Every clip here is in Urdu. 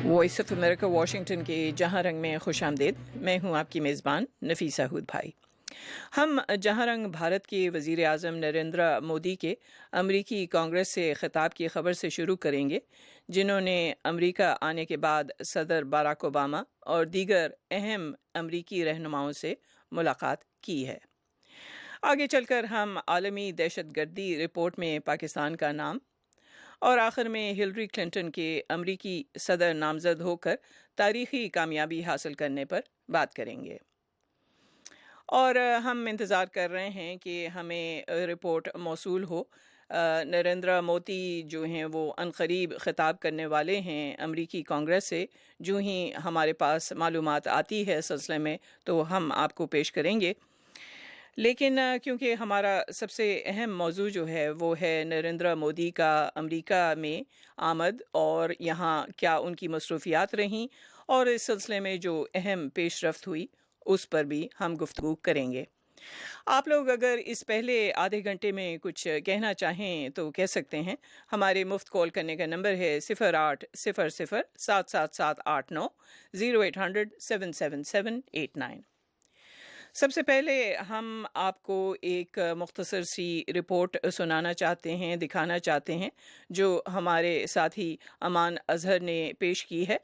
وائس آف امریکہ واشنگٹن کے جہاں رنگ میں خوش آمدید. میں ہوں آپ کی میزبان نفیسہ ہود بھائی. ہم جہاں رنگ بھارت کے وزیر اعظم نریندر مودی کے امریکی کانگریس سے خطاب کی خبر سے شروع کریں گے، جنہوں نے امریکہ آنے کے بعد صدر باراک اوباما اور دیگر اہم امریکی رہنماؤں سے ملاقات کی ہے. آگے چل کر ہم عالمی دہشت گردی رپورٹ میں پاکستان کا نام اور آخر میں ہلری کلنٹن کے امریکی صدر نامزد ہو کر تاریخی کامیابی حاصل کرنے پر بات کریں گے. اور ہم انتظار کر رہے ہیں کہ ہمیں رپورٹ موصول ہو. نریندر مودی جو ہیں وہ عنقریب خطاب کرنے والے ہیں امریکی کانگریس سے. جو ہی ہمارے پاس معلومات آتی ہے سلسلے میں تو ہم آپ کو پیش کریں گے. لیکن کیونکہ ہمارا سب سے اہم موضوع جو ہے وہ ہے نریندر مودی کا امریکہ میں آمد اور یہاں کیا ان کی مصروفیات رہیں اور اس سلسلے میں جو اہم پیش رفت ہوئی اس پر بھی ہم گفتگو کریں گے. آپ لوگ اگر اس پہلے آدھے گھنٹے میں کچھ کہنا چاہیں تو کہہ سکتے ہیں. ہمارے مفت کال کرنے کا نمبر ہے 0800-777-89 0800-777-89. سب سے پہلے ہم آپ کو ایک مختصر سی رپورٹ سنانا چاہتے ہیں، دکھانا چاہتے ہیں جو ہمارے ساتھی امان اظہر نے پیش کی ہے.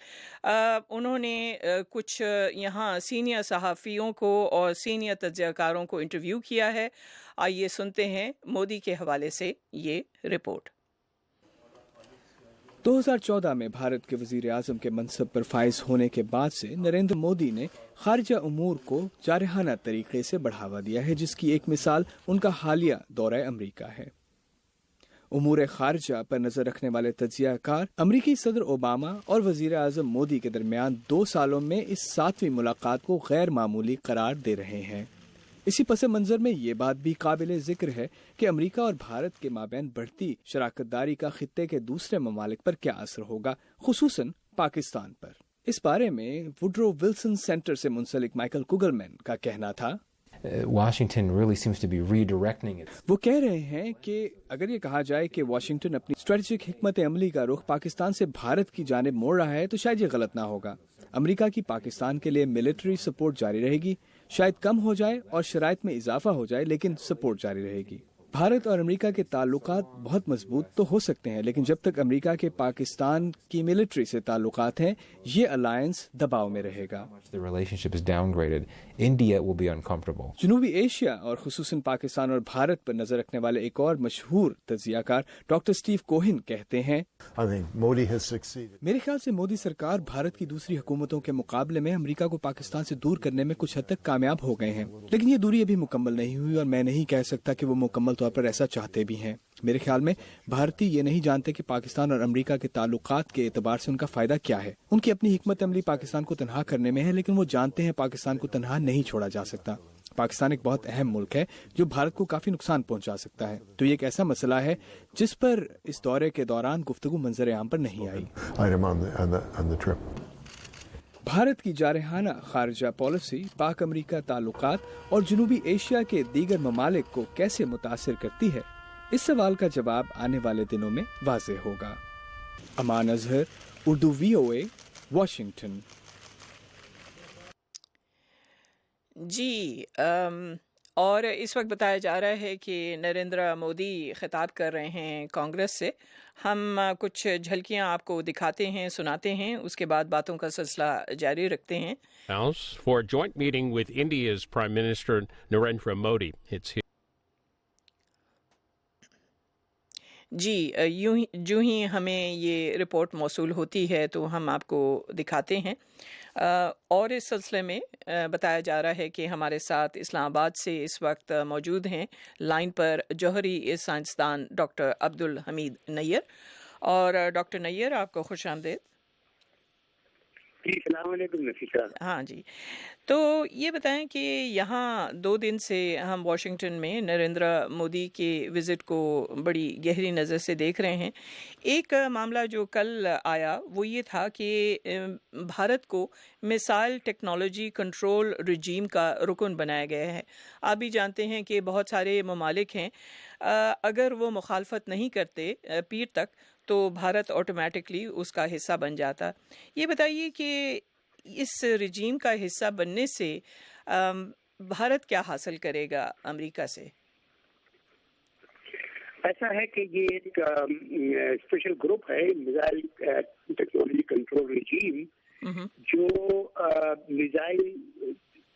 انہوں نے کچھ یہاں سینئر صحافیوں کو اور سینئر تجزیہ کاروں کو انٹرویو کیا ہے. آئیے سنتے ہیں مودی کے حوالے سے یہ رپورٹ. 2014 میں بھارت کے وزیر اعظم کے منصب پر فائز ہونے کے بعد سے نریندر مودی نے خارجہ امور کو جارحانہ طریقے سے بڑھاوا دیا ہے، جس کی ایک مثال ان کا حالیہ دورہ امریکہ ہے. امور خارجہ پر نظر رکھنے والے تجزیہ کار امریکی صدر اوباما اور وزیر اعظم مودی کے درمیان 2 سالوں میں اس 7ویں ملاقات کو غیر معمولی قرار دے رہے ہیں. اسی پس منظر میں یہ بات بھی قابل ذکر ہے کہ امریکہ اور بھارت کے مابین بڑھتی شراکت داری کا خطے کے دوسرے ممالک پر کیا اثر ہوگا، خصوصاً پاکستان پر. اس بارے میں ووڈرو ولسن سینٹر سے منسلک مائیکل کوگلمین کا کہنا تھا. Washington really seems to be redirecting it. وہ کہہ رہے ہیں کہ اگر یہ کہا جائے کہ واشنگٹن اپنی اسٹریٹجک حکمت عملی کا رخ پاکستان سے بھارت کی جانب موڑ رہا ہے تو شاید یہ غلط نہ ہوگا. امریکہ کی پاکستان کے لیے ملٹری سپورٹ جاری رہے گی، شاید کم ہو جائے اور شرائط میں اضافہ ہو جائے، لیکن سپورٹ جاری رہے گی. بھارت اور امریکہ کے تعلقات بہت مضبوط تو ہو سکتے ہیں، لیکن جب تک امریکہ کے پاکستان کی ملٹری سے تعلقات ہیں یہ الائنس دباؤ میں رہے گا. The relationship is downgraded. India will be uncomfortable. جنوبی ایشیا اور خصوصاً پاکستان اور بھارت پر نظر رکھنے والے ایک اور مشہور تجزیہ کار ڈاکٹر اسٹیو کوہن کہتے ہیں، میرے خیال سے مودی سرکار بھارت کی دوسری حکومتوں کے مقابلے میں امریکہ کو پاکستان سے دور کرنے میں کچھ حد تک کامیاب ہو گئے ہیں، لیکن یہ دوری ابھی مکمل نہیں ہوئی اور میں نہیں کہہ سکتا کہ وہ مکمل طور پر ایسا چاہتے بھی ہیں. میرے خیال میں بھارتی یہ نہیں جانتے کہ پاکستان اور امریکہ کے تعلقات کے اعتبار سے ان کا فائدہ کیا ہے. ان کی اپنی حکمت عملی پاکستان کو تنہا کرنے میں ہے، لیکن وہ جانتے ہیں پاکستان کو تنہا نہیں چھوڑا جا سکتا. پاکستان ایک بہت اہم ملک ہے جو بھارت کو کافی نقصان پہنچا سکتا ہے. تو یہ ایک ایسا مسئلہ ہے جس پر اس دورے کے دوران گفتگو منظر عام پر نہیں آئی. بھارت کی جارحانہ خارجہ پالیسی پاک امریکہ تعلقات اور جنوبی ایشیا کے دیگر ممالک کو کیسے متاثر کرتی ہے، اس سوال کا جواب آنے والے دنوں میں واضح ہوگا. امان اظہر، اردو VOA، واشنگٹن. جی اور اس وقت بتایا جا رہا ہے کہ نریندر مودی خطاب کر رہے ہیں کانگریس سے. ہم کچھ جھلکیاں آپ کو دکھاتے ہیں، سناتے ہیں، اس کے بعد باتوں کا سلسلہ جاری رکھتے ہیں. House for a joint meeting with India's Prime Minister Narendra Modi. It's جی جو ہی ہمیں یہ رپورٹ موصول ہوتی ہے تو ہم آپ کو دکھاتے ہیں. اور اس سلسلے میں بتایا جا رہا ہے کہ ہمارے ساتھ اسلام آباد سے اس وقت موجود ہیں لائن پر جوہری سائنسدان ڈاکٹر عبدالحمید نیر. اور ڈاکٹر نیر آپ کو خوش آمدید. جی السلام علیکم نفیسہ. ہاں جی، تو یہ بتائیں کہ یہاں 2 دن سے ہم واشنگٹن میں نریندر مودی کے وزٹ کو بڑی گہری نظر سے دیکھ رہے ہیں. ایک معاملہ جو کل آیا وہ یہ تھا کہ بھارت کو میسائل ٹیکنالوجی کنٹرول رجیم کا رکن بنایا گیا ہے. آپ بھی جانتے ہیں کہ بہت سارے ممالک ہیں اگر وہ مخالفت نہیں کرتے پیر تک تو بھارت آٹومیٹکلی اس کا حصہ بن جاتا. یہ بتائیے کہ اس رجیم کا حصہ بننے سے بھارت کیا حاصل کرے گا امریکہ سے؟ ایسا ہے کہ یہ ایک اسپیشل گروپ ہے، میزائل ٹیکنالوجی کنٹرول رجیم، جو میزائل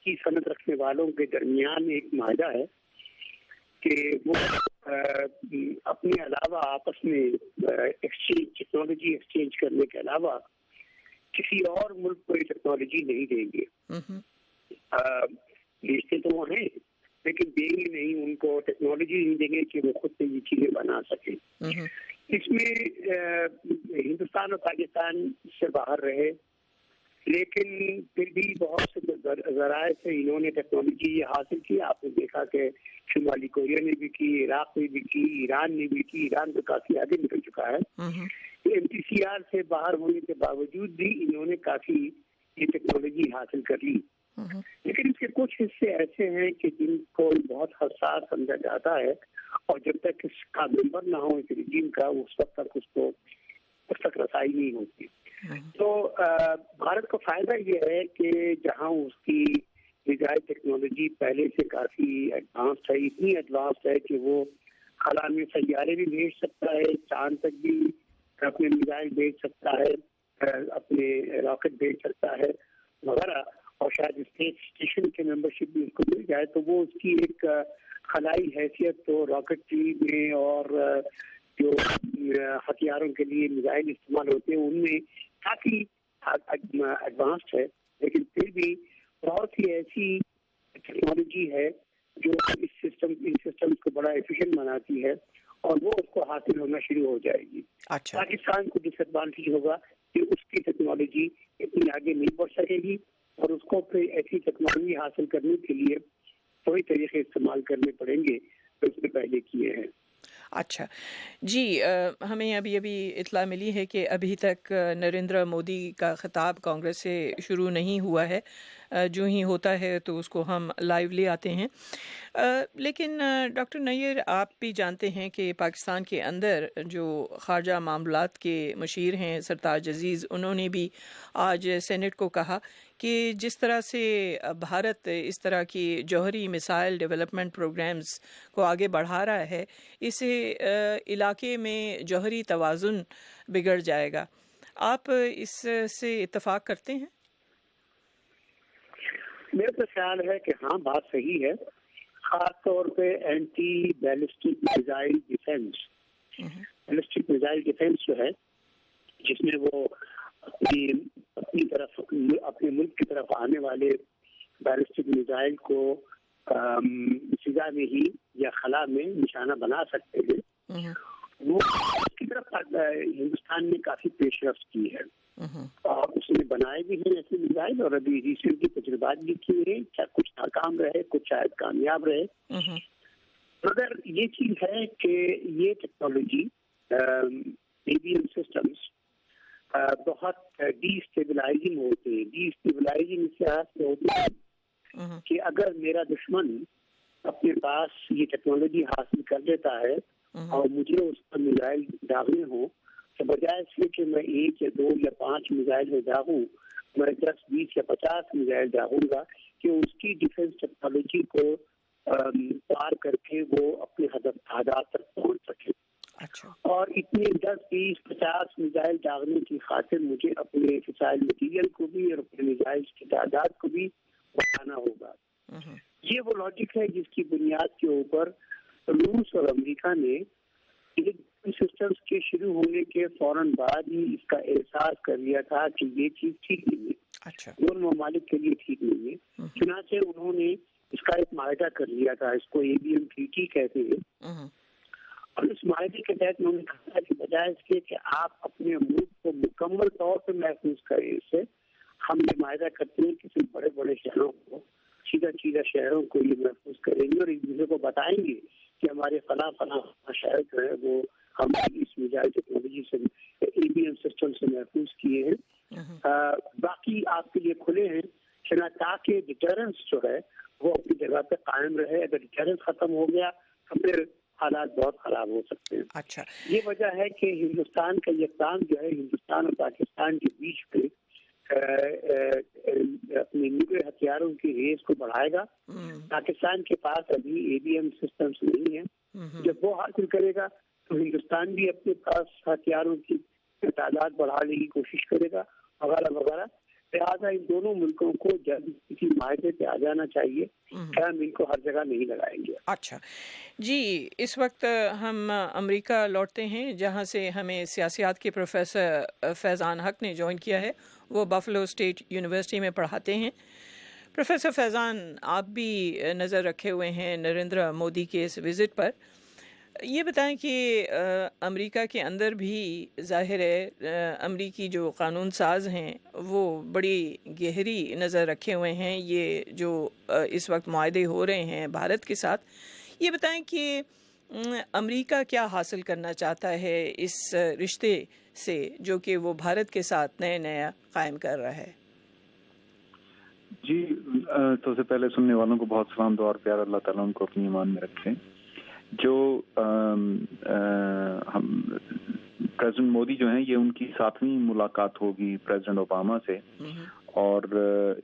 کی صنعت رکھنے والوں کے درمیان ایک معاہدہ ہے کہ وہ اپنے علاوہ آپس میں ٹیکنالوجی ایکسچینج کرنے کے علاوہ کسی اور ملک کو یہ ٹیکنالوجی نہیں دیں گے. بیچتے تو وہ ہیں لیکن دیں گے نہیں، ان کو ٹیکنالوجی نہیں دیں گے کہ وہ خود سے یہ چیزیں بنا سکیں. اس میں ہندوستان اور پاکستان سے باہر رہے، لیکن پھر بھی بہت سے ذرائع سے انہوں نے ٹیکنالوجی یہ حاصل کی. آپ نے دیکھا کہ شمالی کوریا نے بھی کی، عراق نے بھی کی، ایران نے بھی کی. ایران تو کافی آگے نکل چکا ہے. MTCR سے باہر ہونے کے باوجود بھی انہوں نے کافی یہ ٹیکنالوجی حاصل کر لی. لیکن اس کے کچھ حصے ایسے ہیں کہ جن کو بہت حساس سمجھا جاتا ہے، اور جب تک اس کا ممبر نہ ہو اس رجیم کا، اس وقت تک اس تک رسائی نہیں ہوتی. تو بھارت کو فائدہ یہ ہے کہ جہاں اس کی میزائل ٹیکنالوجی پہلے سے کافی ایڈوانسڈ ہے، اتنی ایڈوانسڈ ہے کہ وہ خلا میں سیارے بھی بھیج سکتا ہے، چاند تک بھی اپنے میزائل بھیج سکتا ہے، اپنے راکٹ بھیج سکتا ہے وغیرہ. اور شاید اسپیس اسٹیشن کے ممبرشپ بھی اس کو مل جائے تو وہ اس کی ایک خلائی حیثیت تو راکٹری میں اور جو ہتھیاروں کے لیے میزائل استعمال ہوتے ہیں ان میں کافی ایڈوانسڈ ہے. لیکن پھر بھی بہت سی ایسی ٹیکنالوجی ہے جو ان سسٹم کو بڑا ایفیشینٹ بناتی ہے، اور وہ اس کو حاصل ہونا شروع ہو جائے گی. پاکستان کو ڈس ایڈوانٹیج ہوگا کہ اس کی ٹیکنالوجی اتنی آگے نہیں بڑھ سکے گی، اور اس کو پھر ایسی ٹیکنالوجی حاصل کرنے کے لیے وہی طریقے استعمال کرنے پڑیں گے جو اس نے پہلے کیے ہیں. اچھا جی، ہمیں ابھی اطلاع ملی ہے کہ ابھی تک نریندر مودی کا خطاب کانگریس سے شروع نہیں ہوا ہے. جو ہی ہوتا ہے تو اس کو ہم لائیو لے آتے ہیں. لیکن ڈاکٹر نیئر، آپ بھی جانتے ہیں کہ پاکستان کے اندر جو خارجہ معاملات کے مشیر ہیں سرتاج عزیز، انہوں نے بھی آج سینٹ کو کہا کہ جس طرح سے بھارت اس طرح کی جوہری میزائل ڈیولپمنٹ پروگرامز کو آگے بڑھا رہا ہے، اسے علاقے میں جوہری توازن بگڑ جائے گا. آپ اس سے اتفاق کرتے ہیں؟ میرا تو خیال ہے کہ ہاں، بات صحیح ہے. خاص طور پہ اینٹی بیلسٹک میزائل ڈیفینس جو ہے، جس میں وہ اپنی طرف اپنے ملک کی طرف آنے والے بیلسٹک میزائل کو فضا میں ہی یا خلا میں نشانہ بنا سکتے ہیں، وہ اس کی طرف ہندوستان نے کافی پیش رفت کی ہے. اور اس نے بنائے بھی ہیں ایسے میزائل، اور ابھی ریسنٹلی تجربات بھی کیے ہیں، چاہے کچھ ناکام رہے، کچھ شاید کامیاب رہے. مگر یہ چیز ہے کہ یہ ٹیکنالوجی ABM سسٹمز بہت ڈی اسٹیبلائزنگ ہوتے ہیں. ڈی اسٹیبلائزنگ اس لحاظ سے ہوتے ہیں کہ اگر میرا دشمن اپنے پاس یہ ٹیکنالوجی حاصل کر لیتا ہے اور مجھے اس پر میزائل داغنے ہوں، تو بجائے اس کے کہ میں 1 یا 2 یا 5 میزائل میں داغوں، میں 10, 20 یا 50 میزائل داغوں گا کہ اس کی ڈیفینس ٹیکنالوجی کو پار کر کے وہ اپنے ہدف تک پہنچ سکے. اور اتنے 10, 20, 50 میزائل داغنے کی خاطر مجھے اپنے فسائل مٹیریل کو بھی اور اپنے میزائل کی تعداد کو بھی بڑھانا ہوگا. یہ وہ لاجک ہے جس کی بنیاد کے اوپر روس اور امریکہ نے سسٹمز کے شروع ہونے کے فوراً بعد ہی اس کا احساس کر لیا تھا کہ یہ چیز ٹھیک نہیں ہے، دونوں ممالک کے لیے ٹھیک نہیں ہے. چنانچہ انہوں نے اس کا ایک معاہدہ کر لیا تھا، اس کو ABM ٹریٹی کہتے ہیں. اور اس معاہدے کے تحت انہوں نے کہا کہ بجائے اس کے کہ آپ اپنے ملک کو مکمل طور پہ محفوظ کریں، اس سے ہم یہ معاہدہ کرتے ہیں کسی بڑے بڑے شہروں کو، سیدھا شہروں کو یہ محفوظ کریں گے اور ایک دوسرے کو بتائیں گے کہ ہمارے فلاں شہر جو ہے وہ ہم اس میزائل ٹیکنالوجی سے ABM سسٹم سے محفوظ کیے ہیں، باقی آپ کے لیے کھلے ہیں. تاکہ ڈیٹرنس جو ہے وہ اپنی جگہ پہ قائم رہے. اگر ڈیٹرنس ختم ہو گیا تو پھر حالات بہت خراب ہو سکتے ہیں. اچھا، یہ وجہ ہے کہ ہندوستان کا یہ اقدام جو ہے ہندوستان اور پاکستان کے بیچ پہ اپنے نیوکلیئر ہتھیاروں کی ریس کو بڑھائے گا. پاکستان کے پاس ابھی ABM سسٹمز نہیں ہیں. جب وہ حاصل کرے گا تو ہندوستان بھی اپنے پاس ہتھیاروں کی تعداد بڑھانے کی کوشش کرے گا وغیرہ وغیرہ. لہٰذا ان دونوں ملکوں کو جلد کسی معاہدے پہ آ جانا چاہیے کہ ہم ان کو ہر جگہ نہیں لگائیں گے. اچھا جی، اس وقت ہم امریکہ لوٹتے ہیں جہاں سے ہمیں سیاسیات کے پروفیسر فیضان حق نے جوائن کیا ہے. وہ بفلو اسٹیٹ یونیورسٹی میں پڑھاتے ہیں. پروفیسر فیضان، آپ بھی نظر رکھے ہوئے ہیں نریندر مودی کے اس وزٹ پر. یہ بتائیں کہ امریکہ کے اندر بھی ظاہر ہے امریکی جو قانون ساز ہیں وہ بڑی گہری نظر رکھے ہوئے ہیں یہ جو اس وقت معاہدے ہو رہے ہیں بھارت کے ساتھ. یہ بتائیں کہ امریکہ کیا حاصل کرنا چاہتا ہے اس رشتے سے جو کہ وہ بھارت کے ساتھ نیا قائم کر رہا ہے؟ جی، تو سے پہلے سننے والوں کو بہت سلام دعا اور پیار. اللہ تعالیٰ ان کو اپنی ایمان میں رکھے. جو ہم پریزیڈنٹ مودی جو ہیں یہ ان کی 7ویں ملاقات ہوگی پریزیڈنٹ اوباما سے، اور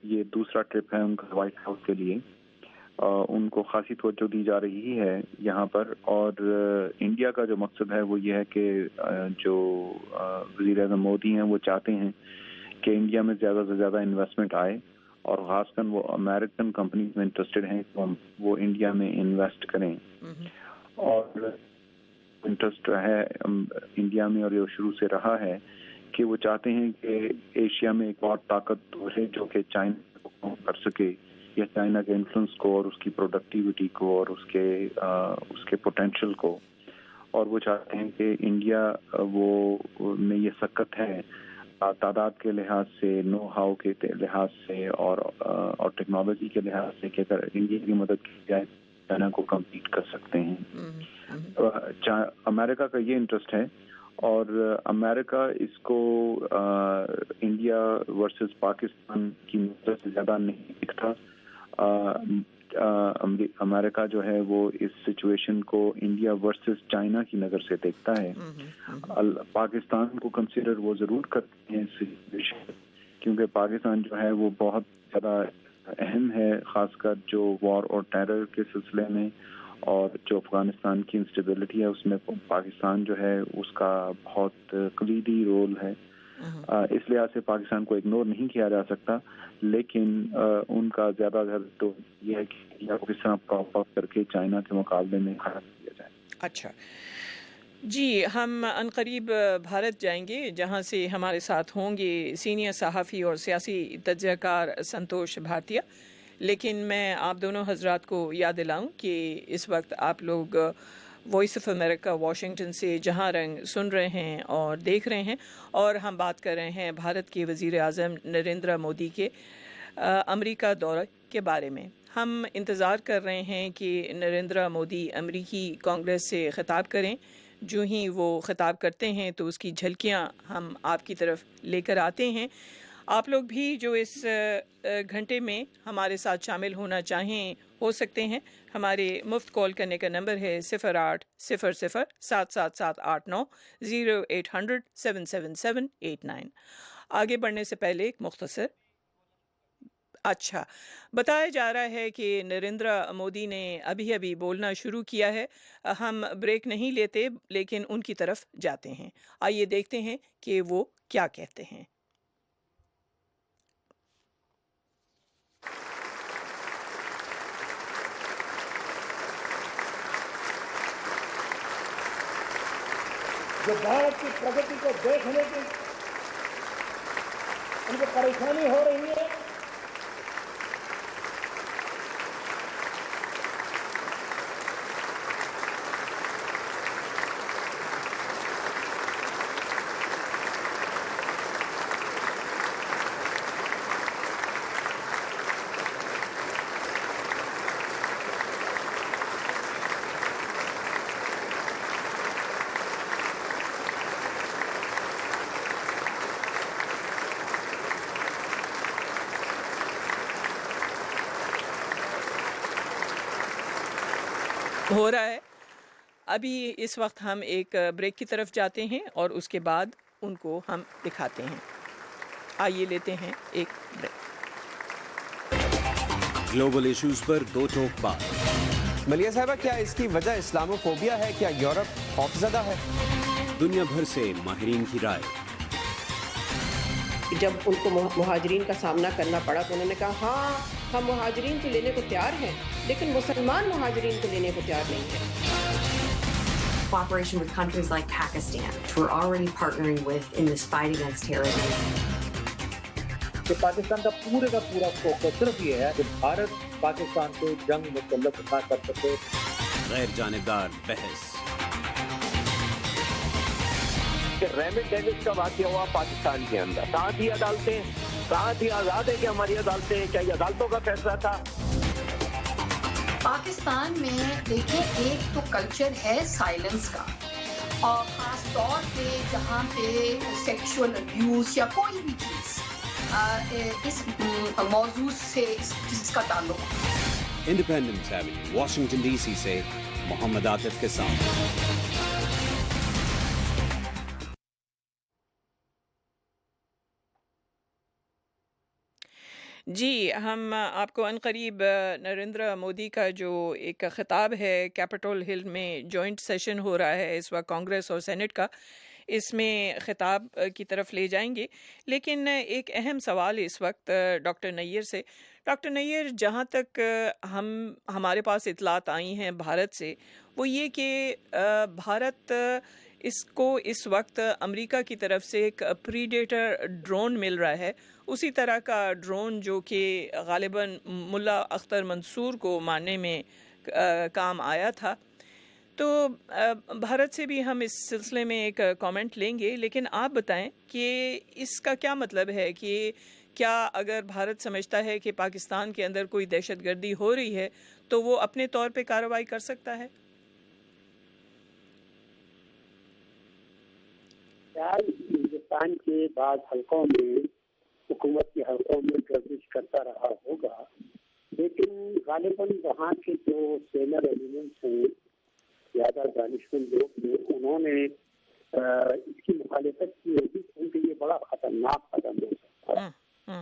یہ دوسرا ٹرپ ہے ان کا وائٹ ہاؤس کے لیے. ان کو خاصی توجہ دی جا رہی ہے یہاں پر. اور انڈیا کا جو مقصد ہے وہ یہ ہے کہ جو وزیر اعظم مودی ہیں وہ چاہتے ہیں کہ انڈیا میں زیادہ سے زیادہ انویسٹمنٹ آئے، اور خاص کر وہ امریکن کمپنیز میں انٹرسٹڈ ہیں وہ انڈیا میں انویسٹ کریں. اور انٹرسٹ ہے انڈیا میں، اور یہ شروع سے رہا ہے کہ وہ چاہتے ہیں کہ ایشیا میں ایک اور طاقت ہے جو کہ چائنا کو کر سکے، یا چائنا کے انفلوئنس کو اور اس کی پروڈکٹیوٹی کو اور اس کے پوٹینشیل کو. اور وہ چاہتے ہیں کہ انڈیا وہ میں یہ سکت ہے تعداد کے لحاظ سے، نو ہاؤ کے لحاظ سے، اور ٹیکنالوجی کے لحاظ سے کہ اگر انڈیا کی مدد کی جائے چائنا کو کمپیٹ کر سکتے ہیں. امریکہ کا یہ انٹرسٹ ہے، اور امریکہ اس کو انڈیا ورسز پاکستان کی نظر سے زیادہ نہیں دکھتا. امریکہ جو ہے وہ اس سچویشن کو انڈیا ورسز چائنا کی نظر سے دیکھتا ہے. پاکستان کو کنسیڈر وہ ضرور کرتے ہیں اس سچویشن، کیونکہ پاکستان جو ہے وہ بہت زیادہ اہم ہے، خاص کر جو وار اور ٹیرر کے سلسلے میں، اور جو افغانستان کی انسٹیبلٹی ہے اس میں پاکستان جو ہے اس کا بہت کلیدی رول ہے. اس لحاظ سے پاکستان کو اگنور نہیں کیا جا سکتا، لیکن ان کا زیادہ تو یہ ہے کہ انڈیا کو کس طرح پراپ اپ کر کے چائنا کے مقابلے میں کھڑا کیا جائے. اچھا جی، ہم عنقریب بھارت جائیں گے جہاں سے ہمارے ساتھ ہوں گے سینئر صحافی اور سیاسی تجزیہ کار سنتوش بھارتیہ. لیکن میں آپ دونوں حضرات کو یاد دلاؤں کہ اس وقت آپ لوگ وائس آف امریکہ واشنگٹن سے جہاں رنگ سن رہے ہیں اور دیکھ رہے ہیں، اور ہم بات کر رہے ہیں بھارت کے وزیر اعظم نریندر مودی کے امریکہ دورہ کے بارے میں. ہم انتظار کر رہے ہیں کہ نریندر مودی امریکی کانگریس سے خطاب کریں. جو ہی وہ خطاب کرتے ہیں تو اس کی جھلکیاں ہم آپ کی طرف لے کر آتے ہیں. آپ لوگ بھی جو اس گھنٹے میں ہمارے ساتھ شامل ہونا چاہیں ہو سکتے ہیں. ہمارے مفت کال کرنے کا نمبر ہے 0800-777-89 0800-777-89. آگے بڑھنے سے پہلے ایک مختصر بتایا جا رہا ہے کہ نریندر مودی نے ابھی بولنا شروع کیا ہے. ہم بریک نہیں لیتے لیکن ان کی طرف جاتے ہیں. آئیے دیکھتے ہیں کہ وہ کیا کہتے ہیں. جو بھارت کی پرگتی کو دیکھنے کی ان کو پریشانی ہو رہی ہے، ہو رہا ہے ابھی اس وقت ہم ایک بریک کی طرف جاتے ہیں اور اس کے بعد ان کو ہم دکھاتے ہیں. آئیے لیتے ہیں ایک بریک. گلوبل ایشوز پر دو ٹوک بات. ملیہ صاحبہ، کیا اس کی وجہ اسلاموفوبیا ہے؟ کیا یورپ خوفزدہ ہے؟ دنیا بھر سے ماہرین کی رائے. جب ان کو مہاجرین کا سامنا کرنا پڑا تو انہوں نے کہا ہاں ہم مہاجرین کو لینے کو تیار ہیں، لیکن مسلمان مہاجرین کو لینے کو تیار نہیں ہیں. Cooperation with countries like Pakistan, which we're already partnering with in this fight against terrorism. کہ پاکستان کا پورا فوکس صرف یہ ہے کہ بھارت پاکستان کو جنگ مسلط نہ کر سکے. غیر جانبدار بحث. ریمٹ ڈیوس کا واقعہ ہوا پاکستان کے اندر، کہاں تھی عدالتیں، کہاں تھی آزاد ہے کہ ہماری عدالتیں، کیا یہ عدالتوں کا فیصلہ تھا؟ پاکستان میں دیکھیں ایک تو کلچر ہے سائلنس کا، اور خاص طور پہ جہاں پہ سیکشول ابیوز یا کوئی بھی چیز اس موضوع سے جس کا تعلق. Independence Avenue, Washington D C سے محمد عاطف کے ساتھ. جی، ہم آپ کو عنقریب نریندر مودی کا جو ایک خطاب ہے کیپٹول ہل میں جوائنٹ سیشن ہو رہا ہے اس وقت کانگریس اور سینٹ کا، اس میں خطاب کی طرف لے جائیں گے. لیکن ایک اہم سوال اس وقت ڈاکٹر نیر سے. ڈاکٹر نیر، جہاں تک ہمارے پاس اطلاعات آئی ہیں بھارت سے، وہ یہ کہ بھارت اس کو اس وقت امریکہ کی طرف سے ایک پریڈیٹر ڈرون مل رہا ہے، اسی طرح کا ڈرون جو کہ غالباً ملا اختر منصور کو مارنے میں کام آیا تھا. تو بھارت سے بھی ہم اس سلسلے میں ایک کامنٹ لیں گے، لیکن آپ بتائیں کہ اس کا کیا مطلب ہے کہ کیا اگر بھارت سمجھتا ہے کہ پاکستان کے اندر کوئی دہشت گردی ہو رہی ہے تو وہ اپنے طور پہ کارروائی کر سکتا ہے؟ ہندوستان کے بعض حلقوں میں حکومت کے حلقوں میں گردش کرتا رہا ہوگا، لیکن غالباً وہاں کے جو سینئر ایلیمنٹس ہیں، زیادہ دانشمند لوگ ہیں، انہوں نے اس کی مخالفت کی ہوگی کیونکہ یہ بڑا خطرناک قدم ہو سکتا ہے.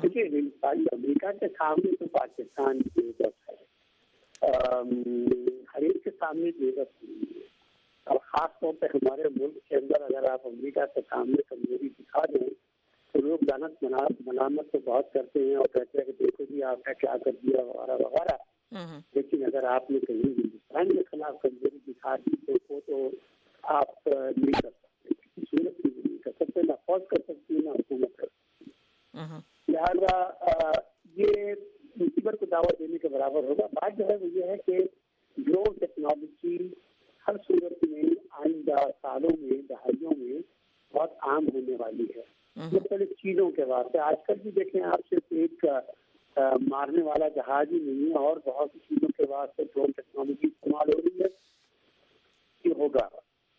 دیکھیے، امریکہ کے سامنے تو پاکستان بے بس ہے، ہر ایک کے سامنے بے بس نہیں ہے، اور خاص طور پہ ہمارے ملک کے اندر اگر آپ امریکہ کے سامنے کمزوری دکھا دیں تو لوگ لعنت ملامت تو بہت کرتے ہیں اور کہتے ہیں کہ دیکھو جی آپ نے کیا کر دیا وغیرہ وغیرہ. لیکن اگر آپ نے کہیں ہندوستان کے خلاف کمزوری دکھا دی تو وہ تو آپ نہیں کر سکتے، کسی صورت میں نہیں کر سکتے، نہ فوج کر سکتی نہ حکومت کر سکتی. لہٰذا یہ مصیبت کو دعوت دینے کے برابر ہوگا. بات جو ہے وہ یہ ہے کہ ڈرون ٹیکنالوجی ہر صورت میں آئندہ سالوں میں دہائیوں میں بہت عام ہونے والی ہے مختلف چیزوں کے واسطے. آج کل بھی دیکھیں آپ صرف ایک مارنے والا جہاز ہی نہیں ہے، اور بہت سی چیزوں کے واسطے ڈرون ٹیکنالوجی استعمال ہو رہی ہے. یہ ہوگا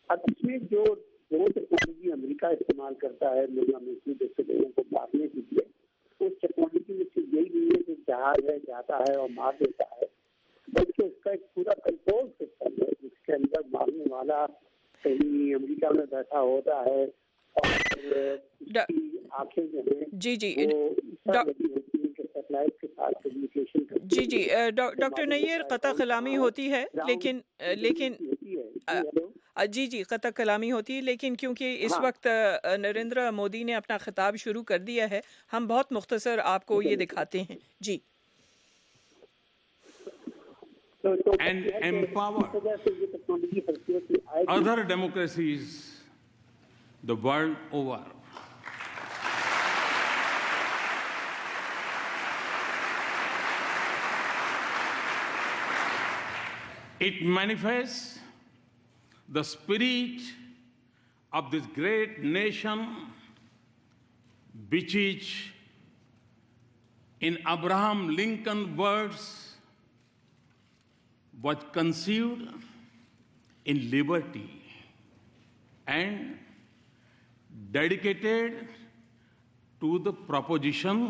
اب اس میں جو ڈرون ٹیکنالوجی امریکہ استعمال کرتا ہے ملا مسود جیسے لوگوں کو مارنے کے لیے، اس ٹیکنالوجی میں صرف یہی نہیں ہے کہ جہاز ہے جاتا ہے اور مار دیتا ہے، بلکہ اس کا ایک پورا کنٹرول سسٹم ہے جس کے اندر مارنے والا کہیں امریکہ میں بیٹھا ہوتا ہے اور اس کی آنکھیں جو ہیں جی ڈاکٹر نیر، قطع کلامی ہوتی ہے لیکن جی قطع کلامی ہوتی ہے، لیکن کیونکہ اس وقت نریندر مودی نے اپنا خطاب شروع کر دیا ہے، ہم بہت مختصر آپ کو یہ دکھاتے ہیں. جی. And empower other democracies the world over. It manifests the spirit of this great nation, which is, in Abraham Lincoln's words, was conceived in liberty and dedicated to the proposition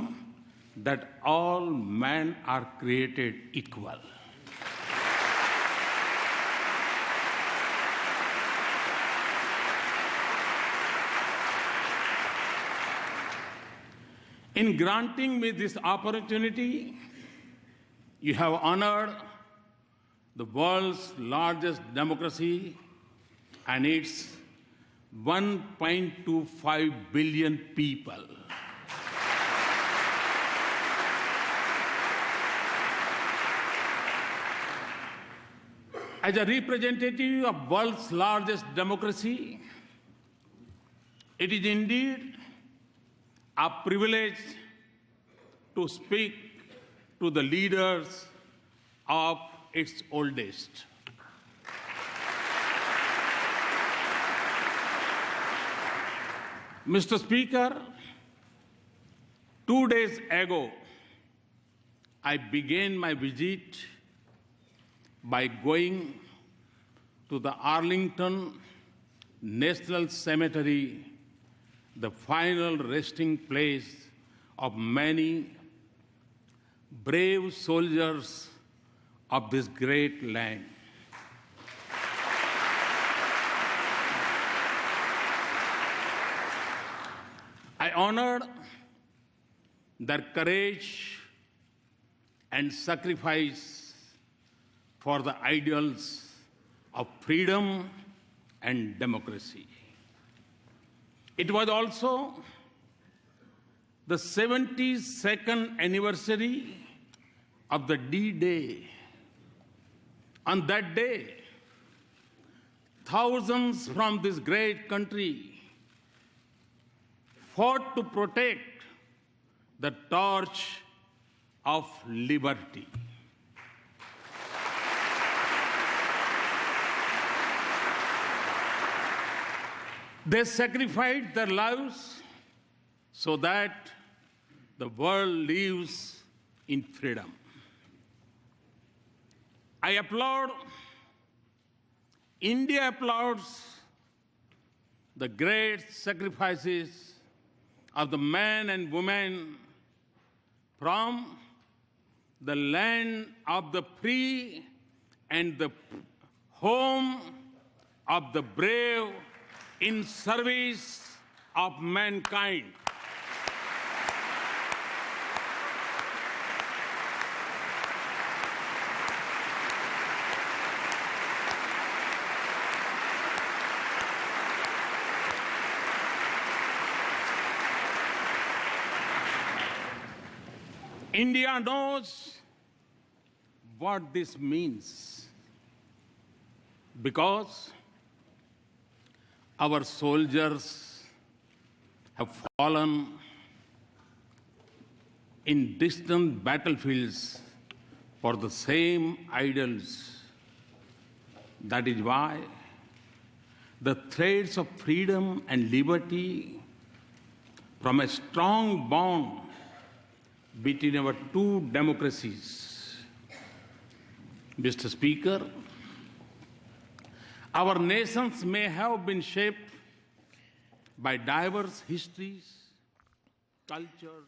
that all men are created equal. In granting me this opportunity, you have honored the world's largest democracy and its 1.25 billion people. As a representative of world's largest democracy, it is indeed a privilege to speak to the leaders of its oldest. Mr. Speaker, 2 days ago, I began my visit by going to the Arlington National Cemetery, the final resting place of many brave soldiers of this great land. I honored their courage and sacrifice for the ideals of freedom and democracy. It was also the 72nd anniversary of the D-Day. On that day, thousands from this great country fought to protect the torch of liberty. They sacrificed their lives so that the world lives in freedom. I applaud, India applauds the great sacrifices of the men and women from the land of the free and the home of the brave in service of mankind. India knows what this means because our soldiers have fallen in distant battlefields for the same ideals. That is why the threads of freedom and liberty from a strong bond between our two democracies. Mr. Speaker, our nations may have been shaped by diverse histories, cultures.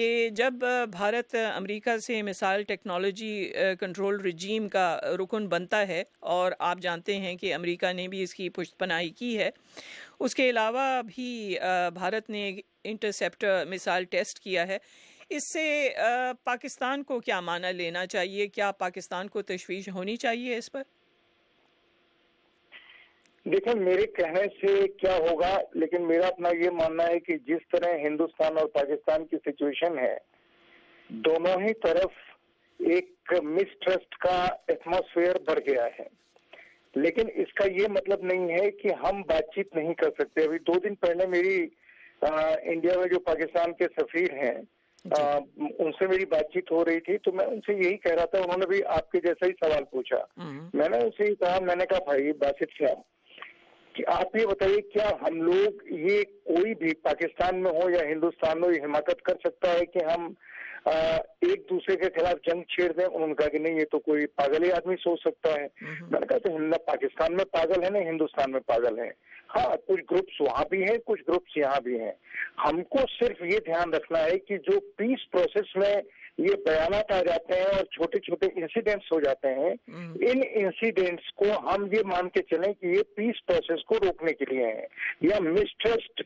کہ جب بھارت امریکہ سے مثال ٹیکنالوجی کنٹرول رجیم کا رکن بنتا ہے، اور آپ جانتے ہیں کہ امریکہ نے بھی اس کی پشت پناہی کی ہے، اس کے علاوہ بھی بھارت نے انٹرسیپٹر مثال ٹیسٹ کیا ہے، اس سے پاکستان کو کیا معنی لینا چاہیے؟ کیا پاکستان کو تشویش ہونی چاہیے اس پر؟ دیکھیں، میرے کہنے سے کیا ہوگا، لیکن میرا اپنا یہ ماننا ہے کہ جس طرح ہندوستان اور پاکستان کی سچویشن ہے، دونوں ہی طرف ایک مسٹرسٹ کا ایٹماسفیئر بڑھ گیا ہے، لیکن اس کا یہ مطلب نہیں ہے کہ ہم بات چیت نہیں کر سکتے۔ ابھی 2 دن پہلے میری انڈیا میں جو پاکستان کے سفیر ہیں ان سے میری بات چیت ہو رہی تھی، تو میں ان سے یہی کہہ رہا تھا، انہوں نے بھی آپ کے جیسا ہی سوال پوچھا۔ میں نے ان سے ہی کہا، میں نے کہا بھائی باسط صاحب کہ آپ یہ بتائیے، کیا ہم لوگ یہ کوئی بھی پاکستان میں ہو یا ہندوستان میں یہ حماقت کر سکتا ہے کہ ہم ایک دوسرے کے خلاف جنگ چھیڑ دیں؟ انہوں نے کہا کہ نہیں، یہ تو کوئی پاگل ہی آدمی سوچ سکتا ہے۔ میں نے کہا تو پاکستان میں پاگل ہے، نہیں ہندوستان میں پاگل ہے۔ ہاں، کچھ گروپس وہاں بھی ہیں، کچھ گروپس یہاں بھی ہیں۔ ہم کو صرف یہ دھیان رکھنا ہے کہ جو پیس پروسیس میں یہ بیانات آ جاتے ہیں اور چھوٹے چھوٹے انسیڈنٹس ہو جاتے ہیں، ان انسیڈنٹس کو ہم یہ مان کے چلیں کہ یہ پیس پروسیس کو روکنے کے لیے ہیں یا مسٹرسٹ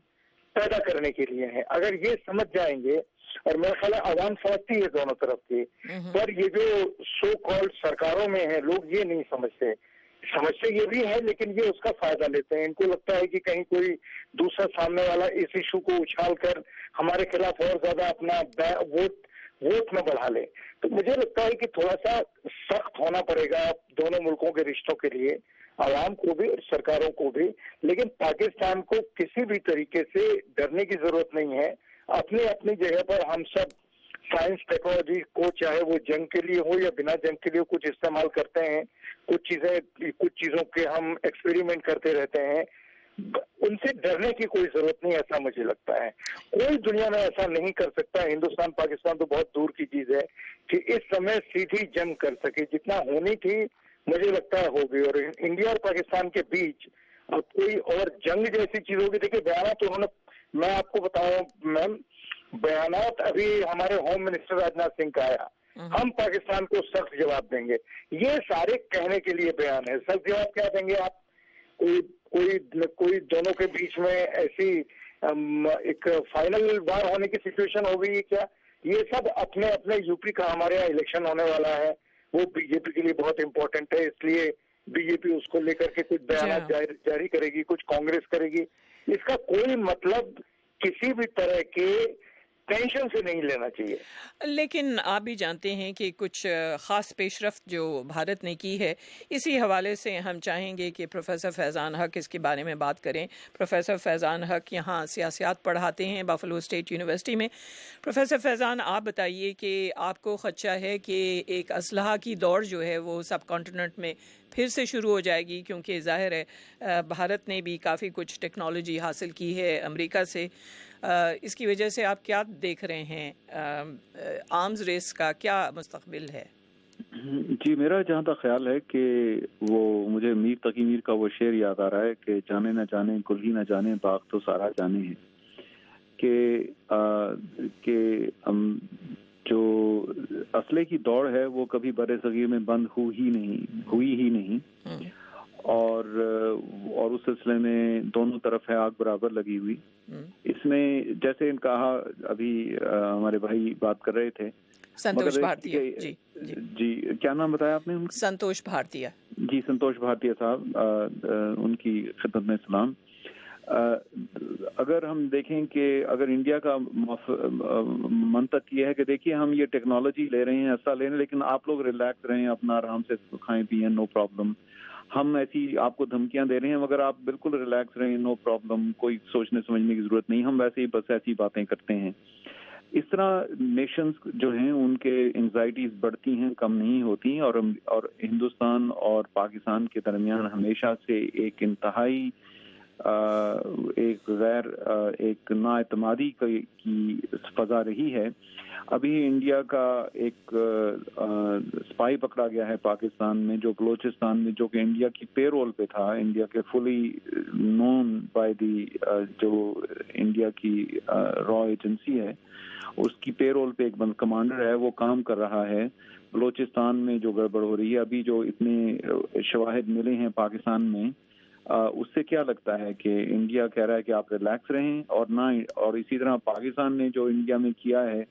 پیدا کرنے کے لیے ہیں۔ اگر یہ سمجھ جائیں گے، اور میرا خیال ہے عوام سمجھتی ہے دونوں طرف کی، پر یہ جو سو کالڈ سرکاروں میں ہیں لوگ یہ نہیں سمجھتے یہ بھی ہے، لیکن یہ اس کا فائدہ لیتے ہیں۔ ان کو لگتا ہے کہ کہیں کوئی دوسرا سامنے والا اس ایشو کو اچھال کر ہمارے خلاف اور زیادہ اپنا ووٹ نہ بڑھا لے۔ تو مجھے لگتا ہے کہ تھوڑا سا سخت ہونا پڑے گا دونوں ملکوں کے رشتوں کے لیے، عوام کو بھی اور سرکاروں کو بھی، لیکن پاکستان کو کسی بھی طریقے سے ڈرنے کی ضرورت نہیں ہے۔ اپنی اپنی جگہ پر ہم سب سائنس ٹیکنالوجی کو، چاہے وہ جنگ کے لیے ہو یا بنا جنگ کے لیے، کچھ استعمال کرتے ہیں، کچھ چیزوں کے ہم ایکسپیریمنٹ کرتے رہتے ہیں۔ ان سے ڈرنے کی کوئی ضرورت نہیں، ایسا مجھے لگتا ہے۔ کوئی دنیا میں ایسا نہیں کر سکتا، ہندوستان پاکستان تو بہت دور کی چیز ہے، کہ اس سمے سیدھی جنگ کر سکے۔ جتنا ہونی تھی مجھے لگتا ہے ہو گئی، اور انڈیا اور پاکستان کے بیچ اب کوئی اور جنگ جیسی چیز ہوگی۔ دیکھیے بیانات انہوں نے، میں آپ کو بتاؤں میم، بیانات ابھی ہمارے ہوم منسٹر راجناتھ سنگھ کا آیا، ہم پاکستان کو سخت جواب دیں گے۔ یہ سارے کہنے کے لیے بیان ہے، سخت جواب کیا دیں گے آپ؟ کوئی دونوں کے بیچ میں ایسی ایک فائنل وار ہونے کی سچویشن ہو گئی ہے کیا؟ یہ سب اپنے اپنے یو پی کا ہمارے یہاں الیکشن ہونے والا ہے، وہ بی جے پی کے لیے بہت امپورٹنٹ ہے، اس لیے بی جے پی اس کو لے کر کے کچھ بیانات جاری کرے گی، کچھ کانگریس کرے گی۔ اس کا کوئی مطلب کسی بھی طرح کے ٹینشن سے نہیں لینا چاہیے۔ لیکن آپ بھی جانتے ہیں کہ کچھ خاص پیش رفت جو بھارت نے کی ہے، اسی حوالے سے ہم چاہیں گے کہ پروفیسر فیضان حق اس کے بارے میں بات کریں۔ پروفیسر فیضان حق یہاں سیاسیات پڑھاتے ہیں بفلو اسٹیٹ یونیورسٹی میں۔ پروفیسر فیضان، آپ بتائیے کہ آپ کو خدشہ ہے کہ ایک اسلحہ کی دوڑ جو ہے وہ سب کانٹیننٹ میں پھر سے شروع ہو جائے گی، کیونکہ ظاہر ہے بھارت نے بھی کافی کچھ ٹیکنالوجی حاصل کی ہے امریکہ سے۔ اس کی وجہ سے آپ کیا دیکھ رہے ہیں؟ آرمز ریس کا کیا مستقبل ہے؟ جی، میرا جہاں تک خیال ہے کہ وہ مجھے میر تقی میر کا وہ شعر یاد آ رہا ہے کہ جانے نہ جانے گل ہی نہ جانے باغ تو سارا جانے ہے، کہ جو اسلحے کی دوڑ ہے وہ کبھی بر صغیر میں بند ہوئی ہی نہیں، اور اس سلسلے میں دونوں طرف ہے آگ برابر لگی ہوئی۔ اس میں جیسے کہا ابھی ہمارے بھائی بات کر رہے تھے، سنتوش بھارتیہ، جی کیا نام بتایا آپ نے؟ سنتوش بھارتیہ۔ جی، سنتوش بھارتیہ صاحب، ان کی خدمت میں سلام۔ اگر ہم دیکھیں کہ اگر انڈیا کا منطق یہ ہے کہ دیکھیے ہم یہ ٹیکنالوجی لے رہے ہیں، ایسا لے رہے ہیں، لیکن آپ لوگ ریلیکس رہیں، اپنا آرام سے کھائیں پیئیں، نو پرابلم، ہم ایسی آپ کو دھمکیاں دے رہے ہیں مگر آپ بالکل ریلیکس رہیں، نو پرابلم، کوئی سوچنے سمجھنے کی ضرورت نہیں، ہم ویسے ہی بس ایسی باتیں کرتے ہیں۔ اس طرح نیشنز جو ہیں ان کے انگزائٹیز بڑھتی ہیں، کم نہیں ہوتی، اور ہندوستان اور پاکستان کے درمیان ہمیشہ سے ایک انتہائی ایک غیر ایک نااعتمادی کی فضا رہی ہے. ابھی انڈیا کا ایک سپائی پکڑا گیا ہے پاکستان میں جو بلوچستان میں، جو کہ انڈیا کی پے رول پہ تھا، انڈیا کے فلی نون بائی دی جو انڈیا کی را ایجنسی ہے اس کی پے رول پہ ایک کمانڈر ہے، وہ کام کر رہا ہے. بلوچستان میں جو گڑبڑ ہو رہی ہے، ابھی جو اتنے شواہد ملے ہیں پاکستان میں، اس سے کیا لگتا ہے کہ انڈیا کہہ رہا ہے کہ آپ ریلیکس رہیں، اور اسی طرح پاکستان نے جو انڈیا میں کیا ہے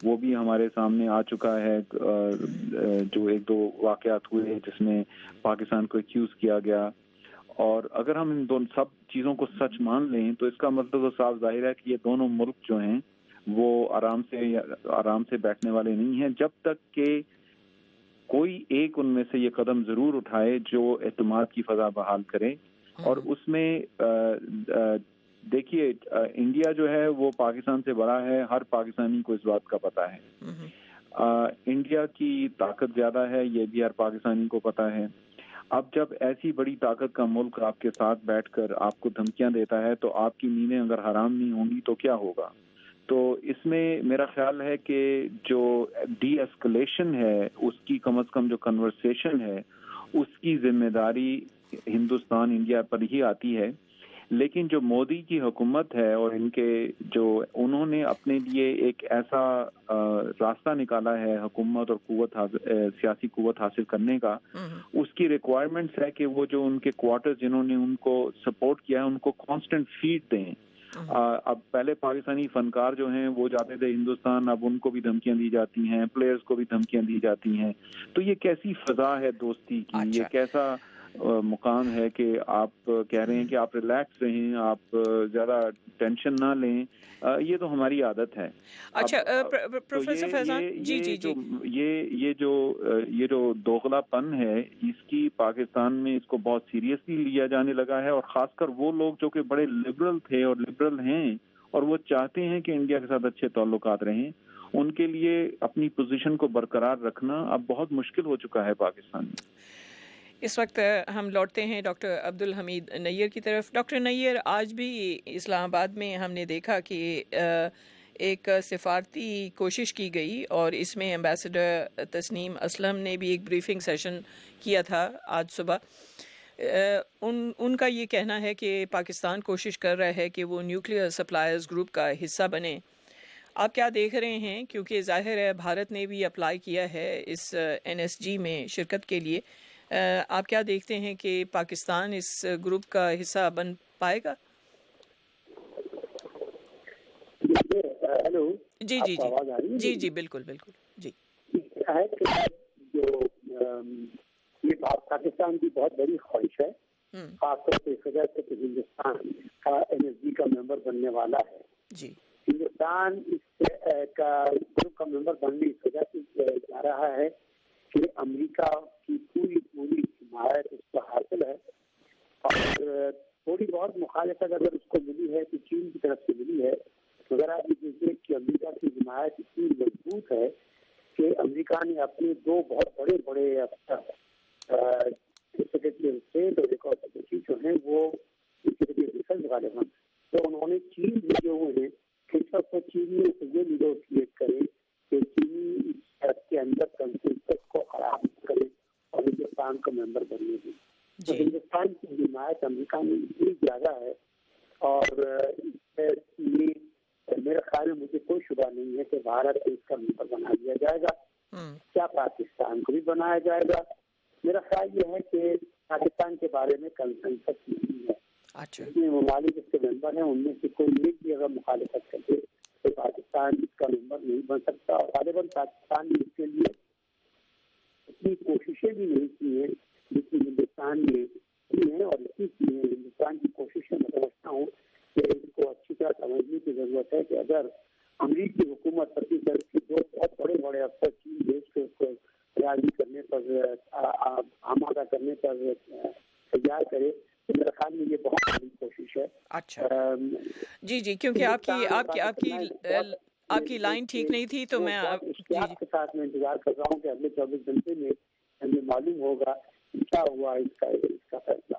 وہ بھی ہمارے سامنے آ چکا ہے. جو ایک دو واقعات ہوئے جس میں پاکستان کو ایکیوز کیا گیا، اور اگر ہم ان دونوں سب چیزوں کو سچ مان لیں تو اس کا مطلب تو صاف ظاہر ہے کہ یہ دونوں ملک جو ہیں وہ آرام سے بیٹھنے والے نہیں ہیں جب تک کہ کوئی ایک ان میں سے یہ قدم ضرور اٹھائے جو اعتماد کی فضا بحال کرے. اور اس میں دیکھیے انڈیا جو ہے وہ پاکستان سے بڑا ہے، ہر پاکستانی کو اس بات کا پتہ ہے. انڈیا کی طاقت زیادہ ہے، یہ بھی ہر پاکستانی کو پتہ ہے. اب جب ایسی بڑی طاقت کا ملک آپ کے ساتھ بیٹھ کر آپ کو دھمکیاں دیتا ہے تو آپ کی نیندیں اگر حرام نہیں ہوں گی تو کیا ہوگا؟ تو اس میں میرا خیال ہے کہ جو ڈی ایسکلیشن ہے اس کی کم از کم جو کنورسیشن ہے اس کی ذمہ داری ہندوستان انڈیا پر ہی آتی ہے. لیکن جو مودی کی حکومت ہے اور ان کے جو انہوں نے اپنے لیے ایک ایسا راستہ نکالا ہے حکومت اور سیاسی قوت حاصل کرنے کا، اس کی ریکوائرمنٹس ہے کہ وہ جو ان کے کوارٹرز جنہوں نے ان کو سپورٹ کیا ہے ان کو کانسٹنٹ فیڈ دیں. اب پہلے پاکستانی فنکار جو ہیں وہ جاتے تھے ہندوستان، اب ان کو بھی دھمکیاں دی جاتی ہیں، پلیئرز کو بھی دھمکیاں دی جاتی ہیں. تو یہ کیسی فضا ہے دوستی کی؟ یہ کیسا مقام ہے کہ آپ کہہ رہے ہیں کہ آپ ریلیکس رہیں، آپ زیادہ ٹینشن نہ لیں؟ یہ تو ہماری عادت ہے. اچھا پروفیسر فیضان جی جی جی یہ جو دوغلا پن ہے اس کی پاکستان میں اس کو بہت سیریسلی لیا جانے لگا ہے، اور خاص کر وہ لوگ جو کہ بڑے لبرل تھے اور لبرل ہیں اور وہ چاہتے ہیں کہ انڈیا کے ساتھ اچھے تعلقات رہیں، ان کے لیے اپنی پوزیشن کو برقرار رکھنا اب بہت مشکل ہو چکا ہے پاکستان میں. اس وقت ہم لوٹتے ہیں ڈاکٹر عبدالحمید نیر کی طرف. ڈاکٹر نیر، آج بھی اسلام آباد میں ہم نے دیکھا کہ ایک سفارتی کوشش کی گئی اور اس میں ایمبیسڈر تسنیم اسلم نے بھی ایک بریفنگ سیشن کیا تھا آج صبح. ان کا یہ کہنا ہے کہ پاکستان کوشش کر رہا ہے کہ وہ نیوکلیئر سپلائرز گروپ کا حصہ بنے. آپ کیا دیکھ رہے ہیں؟ کیونکہ ظاہر ہے بھارت نے بھی اپلائی کیا ہے اس NSG میں شرکت کے لیے. آپ کیا دیکھتے ہیں کہ پاکستان اس گروپ کا حصہ بن پائے گا؟ ہیلو جی جی جی جی جی بالکل بالکل جی. جو یہ پاکستان کی بہت بڑی خواہش ہے، خاص طور سے اس وجہ سے کہ ہندوستان کا NSG کا ممبر بننے والا ہے. جی ہندوستان اس کا گروپ کا ممبر بننے اس وجہ سے جا رہا ہے کہ امریکہ کی پوری حمایت اس کو حاصل ہے، اور تھوڑی بہت مخالفت اگر اس کو ملی ہے تو چین کی طرف سے ملی ہے. مگر آپ یہ دیکھیے کہ امریکہ کی حمایت اتنی مضبوط ہے کہ امریکہ نے اپنے دو بہت بڑے سیکرٹری آف اسٹیٹ اور ایک اور سیکرٹری جو ہیں وہ سیکرٹری آف ڈیفینس والے ہیں، تو انہوں نے چین بھیجے ہوئے ہیں کہ سب کو چین میں یہ نیگوشیٹ کرے کہ چینی اس کے اندر کنسنسس کو خراب کرے اور ہندوستان کا ممبر بننے دیں. تو ہندوستان کی حمایت امریکہ میں اتنی زیادہ ہے، اور میرے خیال میں مجھے کوئی شبہ نہیں ہے کہ بھارت کو اس کا ممبر بنا دیا جائے گا. کیا پاکستان کو بھی بنایا جائے گا؟ میرا خیال یہ ہے کہ پاکستان کے بارے میں کنسنسس نہیں ہے. جتنے ممالک اس کے ممبر ہیں ان میں سے کوئی ایک بھی اگر مخالفت کرے تو پاکستان اس کا ممبر نہیں بن سکتا. اور غالباً پاکستان نے اس کے لیے اتنی کوششیں بھی نہیں کی ہیں جتنی ہندوستان نے کی ہیں، اور اسی کی ہندوستان کی کوششیں میں سمجھتا ہوں کہ ان کو اچھی طرح سمجھنے کی ضرورت ہے کہ اگر امریکی حکومت پتی طرف کے دو بہت بڑے افسر چین بھیج کے اس کو راضی کرنے پر آمادہ کرنے پر تیار کرے تو میرے خیال میں یہ بہت بڑی کوشش ہے. اچھا جی جی، کیونکہ آپ کی لائن ٹھیک نہیں تھی تو میں اشتیاق کے ساتھ میں انتظار کر رہا ہوں کہ اگلے 24 گھنٹے میں ہمیں معلوم ہوگا کیا ہوا اس کا فیصلہ.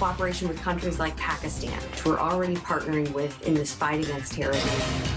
Cooperation with countries like Pakistan, which we're already partnering with in this fight against terrorism.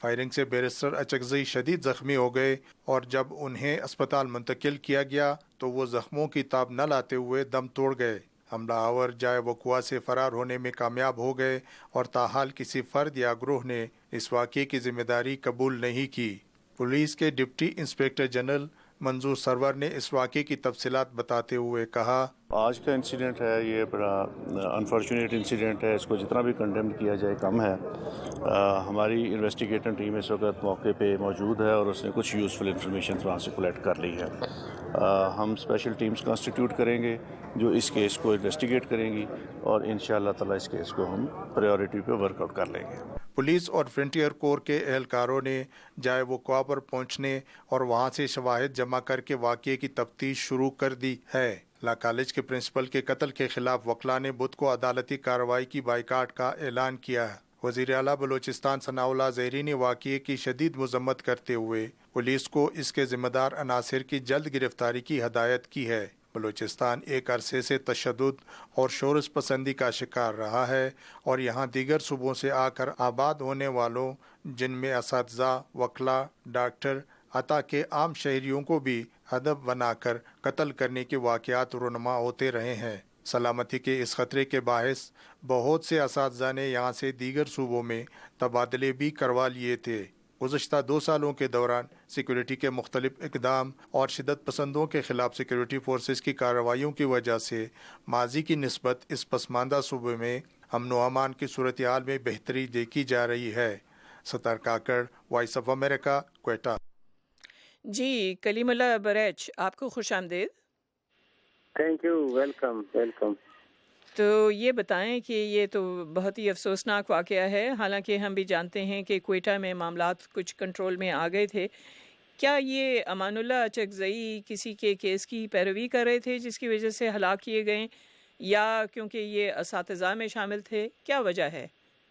Firing سے بیرسٹر اچکزئی شدید زخمی ہو گئے اور جب انہیں اسپتال منتقل کیا گیا تو وہ زخموں کی تاب نہ لاتے ہوئے دم توڑ گئے۔ حملہ آور جائے وقوع سے فرار ہونے میں کامیاب ہو گئے اور تاحال کسی فرد یا گروہ نے اس واقعے کی ذمہ داری قبول نہیں کی۔ پولیس کے ڈپٹی انسپکٹر جنرل منظور سرور نے اس واقعے کی تفصیلات بتاتے ہوئے کہا، آج کا انسیڈنٹ ہے یہ بڑا انفارچونیٹ انسیڈنٹ ہے، اس کو جتنا بھی کنڈیم کیا جائے کم ہے۔ ہماری انویسٹیگیٹنگ ٹیم اس وقت موقع پہ موجود ہے اور اس نے کچھ یوزفل انفارمیشن وہاں سے کلیکٹ کر لی ہے۔ ہم اسپیشل ٹیمز کانسٹیٹیوٹ کریں گے جو اس کیس کو انویسٹیگیٹ کریں گی اور انشاءاللہ تعالیٰ اس کیس کو ہم پریورٹی پہ ورک آؤٹ کر لیں گے۔ پولیس اور فرنٹیئر کور کے اہلکاروں نے جائے وقوع پر پہنچنے اور وہاں سے شواہد جمع کر کے واقعے کی تفتیش شروع کر دی ہے۔ لا کالج کے پرنسپل کے قتل کے خلاف وکلاء نے بدھ کو عدالتی کارروائی کی بائیکاٹ کا اعلان کیا ہے۔ وزیر اعلیٰ بلوچستان ثناء اللہ زہری نے واقعے کی شدید مذمت کرتے ہوئے پولیس کو اس کے ذمہ دار عناصر کی جلد گرفتاری کی ہدایت کی ہے۔ بلوچستان ایک عرصے سے تشدد اور شورش پسندی کا شکار رہا ہے اور یہاں دیگر صوبوں سے آ کر آباد ہونے والوں جن میں اساتذہ، وکلاء، ڈاکٹر عطا کے عام شہریوں کو بھی ہدف بنا کر قتل کرنے کے واقعات رونما ہوتے رہے ہیں۔ سلامتی کے اس خطرے کے باعث بہت سے اساتذہ نے یہاں سے دیگر صوبوں میں تبادلے بھی کروا لیے تھے۔ گزشتہ 2 سالوں کے دوران سیکورٹی کے مختلف اقدام اور شدت پسندوں کے خلاف سیکورٹی فورسز کی کارروائیوں کی وجہ سے ماضی کی نسبت اس پسماندہ صوبے میں امن و امان کی صورتحال میں بہتری دیکھی جا رہی ہے۔ Sattar Kakar, voice of America, Quetta. جی کلیم اللہ بریچ، آپ کو خوش آمدید۔ Thank you, welcome welcome. تو یہ بتائیں کہ یہ تو بہت ہی افسوسناک واقعہ ہے، حالانکہ ہم بھی جانتے ہیں کہ کوئٹہ میں معاملات کچھ کنٹرول میں آ گئے تھے۔ کیا یہ امان اللہ اچکزئی کسی کے کیس کی پیروی کر رہے تھے جس کی وجہ سے ہلاک کیے گئے، یا کیونکہ یہ اساتذہ میں شامل تھے؟ کیا وجہ ہے